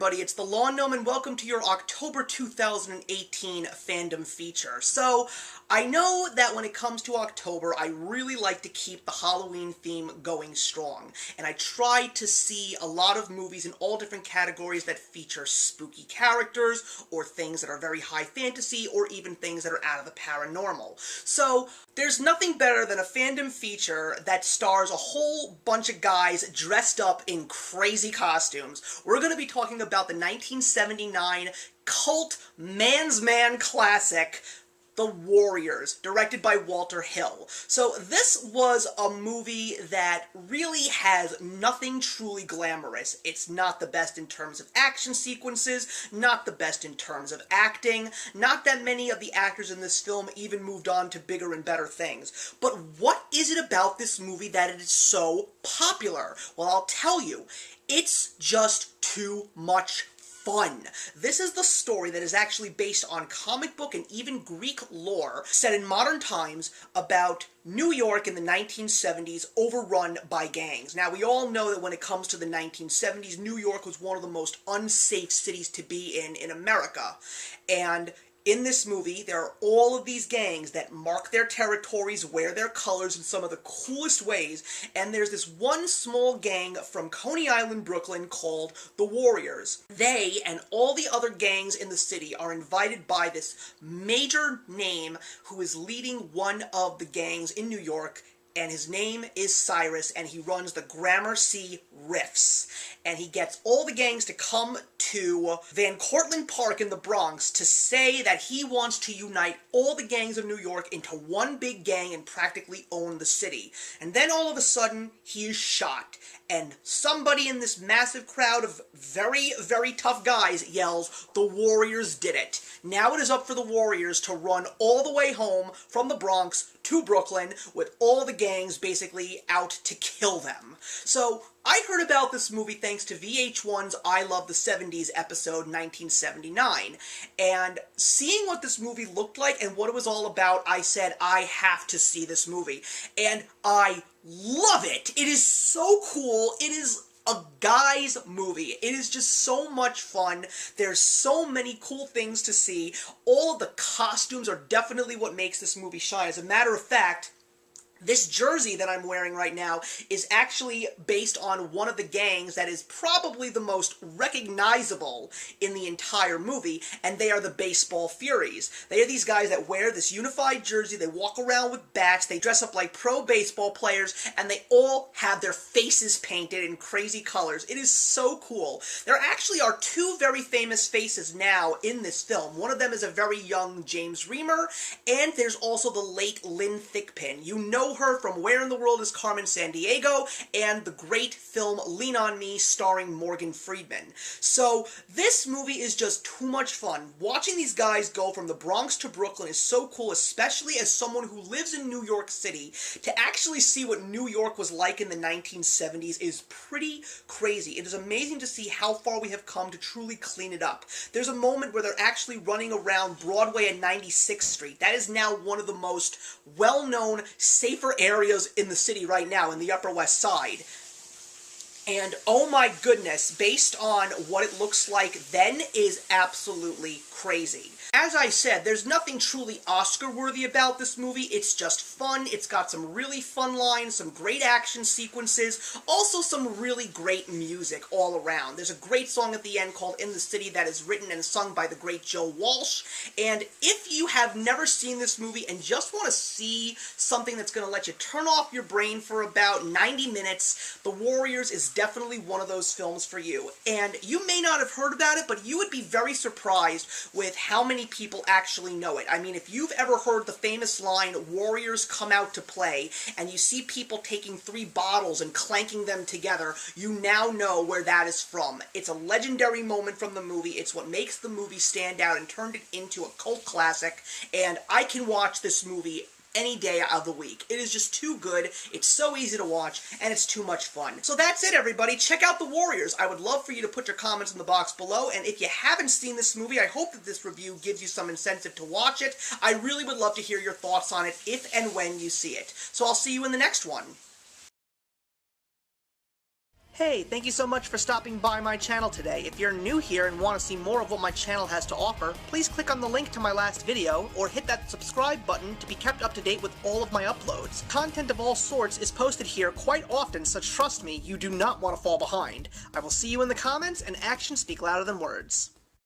everybody, it's the Lawn Gnome and welcome to your October 2018 fandom feature. So, I know that when it comes to October, I really like to keep the Halloween theme going strong, and I try to see a lot of movies in all different categories that feature spooky characters, or things that are very high fantasy, or even things that are out of the paranormal. So, there's nothing better than a fandom feature that stars a whole bunch of guys dressed up in crazy costumes. We're going to be talking about the 1979 cult man's man classic, The Warriors, directed by Walter Hill. So this was a movie that really has nothing truly glamorous. It's not the best in terms of action sequences, not the best in terms of acting, not that many of the actors in this film even moved on to bigger and better things. But what is it about this movie that it is so popular? Well, I'll tell you, it's just too much fun. This is the story that is actually based on comic book and even Greek lore set in modern times about New York in the 1970s overrun by gangs. Now, we all know that when it comes to the 1970s, New York was one of the most unsafe cities to be in America. And in this movie, there are all of these gangs that mark their territories, wear their colors in some of the coolest ways, and there's this one small gang from Coney Island, Brooklyn, called the Warriors. They and all the other gangs in the city are invited by this major name who is leading one of the gangs in New York, and his name is Cyrus, and he runs the Gramercy Riffs. And he gets all the gangs to come to Van Cortlandt Park in the Bronx to say that he wants to unite all the gangs of New York into one big gang and practically own the city. And then all of a sudden, he is shot. And somebody in this massive crowd of very, very tough guys yells, "The Warriors did it." Now it is up for the Warriors to run all the way home from the Bronx to Brooklyn with all the gangs basically out to kill them. So, I heard about this movie thanks to VH1's I Love the 70s episode 1979, and seeing what this movie looked like and what it was all about, I said, I have to see this movie. And I love it! It is so cool. It is a guy's movie. It is just so much fun. There's so many cool things to see. All of the costumes are definitely what makes this movie shine. As a matter of fact, this jersey that I'm wearing right now is actually based on one of the gangs that is probably the most recognizable in the entire movie, and they are the Baseball Furies. They are these guys that wear this unified jersey, they walk around with bats, they dress up like pro baseball players, and they all have their faces painted in crazy colors. It is so cool. There actually are two very famous faces now in this film. One of them is a very young James Remar, and there's also the late Lynn Thigpen. You know her from Where in the World is Carmen Sandiego and the great film Lean on Me starring Morgan Freeman. So this movie is just too much fun. Watching these guys go from the Bronx to Brooklyn is so cool, especially as someone who lives in New York City. To actually see what New York was like in the 1970s is pretty crazy. It is amazing to see how far we have come to truly clean it up. There's a moment where they're actually running around Broadway and 96th Street. That is now one of the most well-known, safer areas in the city right now, in the Upper West Side. And oh my goodness, based on what it looks like then, is absolutely crazy. As I said, there's nothing truly Oscar-worthy about this movie. It's just fun. It's got some really fun lines, some great action sequences, also some really great music all around. There's a great song at the end called In the City that is written and sung by the great Joe Walsh. And if you have never seen this movie and just want to see something that's going to let you turn off your brain for about 90 minutes, The Warriors is definitely one of those films for you. And you may not have heard about it, but you would be very surprised with how many people actually know it. I mean, if you've ever heard the famous line, "Warriors come out to play," and you see people taking 3 bottles and clanking them together, you now know where that is from. It's a legendary moment from the movie. It's what makes the movie stand out and turned it into a cult classic, and I can watch this movie any day of the week. It is just too good, it's so easy to watch, and it's too much fun. So that's it, everybody. Check out The Warriors. I would love for you to put your comments in the box below, and if you haven't seen this movie, I hope that this review gives you some incentive to watch it. I really would love to hear your thoughts on it if and when you see it. So I'll see you in the next one. Hey, thank you so much for stopping by my channel today. If you're new here and want to see more of what my channel has to offer, please click on the link to my last video, or hit that subscribe button to be kept up to date with all of my uploads. Content of all sorts is posted here quite often, so trust me, you do not want to fall behind. I will see you in the comments, and actions speak louder than words.